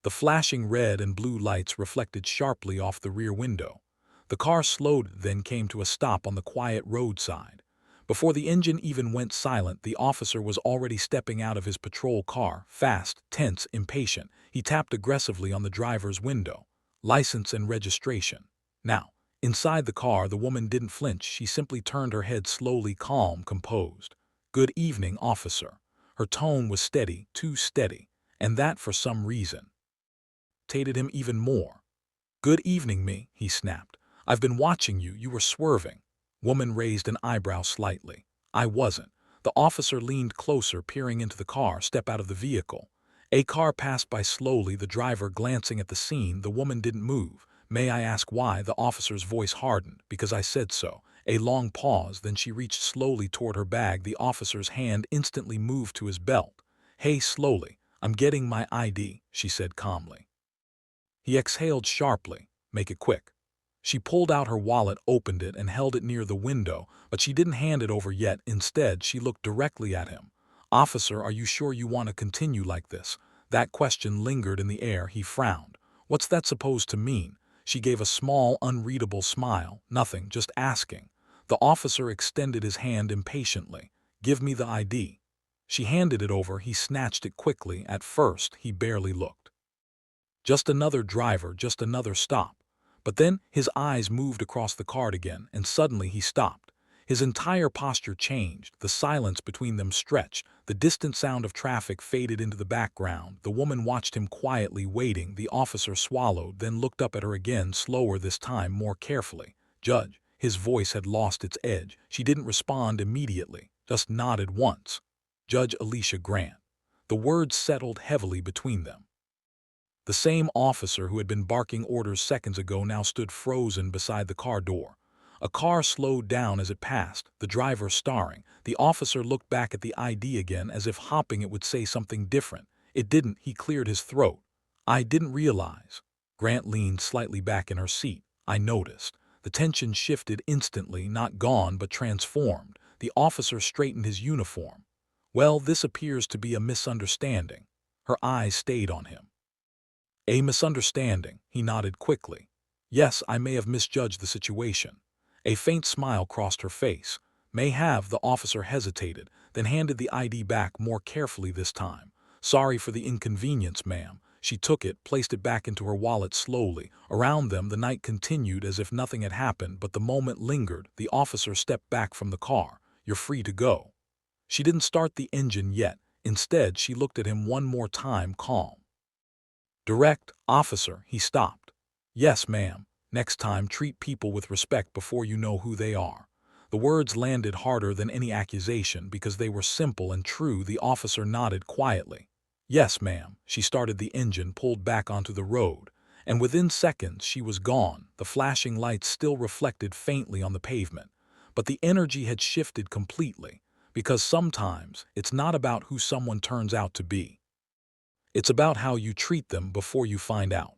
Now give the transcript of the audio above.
The flashing red and blue lights reflected sharply off the rear window. The car slowed, then came to a stop on the quiet roadside. Before the engine even went silent, the officer was already stepping out of his patrol car, fast, tense, impatient. He tapped aggressively on the driver's window. License and registration. Now, inside the car, the woman didn't flinch. She simply turned her head slowly, calm, composed. "Good evening, officer." Her tone was steady, too steady, and that, for some reason, irritated him even more. "Good evening, me," he snapped. "I've been watching you. You were swerving." Woman raised an eyebrow slightly. "I wasn't." The officer leaned closer, peering into the car. "Step out of the vehicle." A car passed by slowly, the driver glancing at the scene. The woman didn't move. "May I ask why?" The officer's voice hardened. "Because I said so." A long pause, then she reached slowly toward her bag. The officer's hand instantly moved to his belt. "Hey, slowly. I'm getting my ID," she said calmly. He exhaled sharply. "Make it quick." She pulled out her wallet, opened it, and held it near the window, but she didn't hand it over yet. Instead, she looked directly at him. "Officer, are you sure you want to continue like this?" That question lingered in the air. He frowned. "What's that supposed to mean?" She gave a small, unreadable smile. "Nothing, just asking." The officer extended his hand impatiently. "Give me the ID." She handed it over. He snatched it quickly. At first, he barely looked. Just another driver, just another stop. But then his eyes moved across the card again, and suddenly he stopped. His entire posture changed. The silence between them stretched. The distant sound of traffic faded into the background. The woman watched him quietly, waiting. The officer swallowed, then looked up at her again, slower this time, more carefully. "Judge." His voice had lost its edge. She didn't respond immediately, just nodded once. "Judge Alicia Grant." The words settled heavily between them. The same officer who had been barking orders seconds ago now stood frozen beside the car door. A car slowed down as it passed, the driver staring. The officer looked back at the ID again, as if hoping it would say something different. It didn't. He cleared his throat. "I didn't realize." Grant leaned slightly back in her seat. "I noticed." The tension shifted instantly, not gone but transformed. The officer straightened his uniform. "Well, this appears to be a misunderstanding." Her eyes stayed on him. "A misunderstanding," he nodded quickly. "Yes, I may have misjudged the situation." A faint smile crossed her face. "May have." The officer hesitated, then handed the ID back more carefully this time. "Sorry for the inconvenience, ma'am." She took it, placed it back into her wallet slowly. Around them, the night continued as if nothing had happened, but the moment lingered. The officer stepped back from the car. "You're free to go." She didn't start the engine yet. Instead, she looked at him one more time, calm. "Direct, officer." He stopped. "Yes, ma'am. Next time, treat people with respect before you know who they are." The words landed harder than any accusation because they were simple and true. The officer nodded quietly. "Yes, ma'am." She started the engine, pulled back onto the road, and within seconds she was gone. The flashing lights still reflected faintly on the pavement, but the energy had shifted completely, because sometimes it's not about who someone turns out to be. It's about how you treat them before you find out.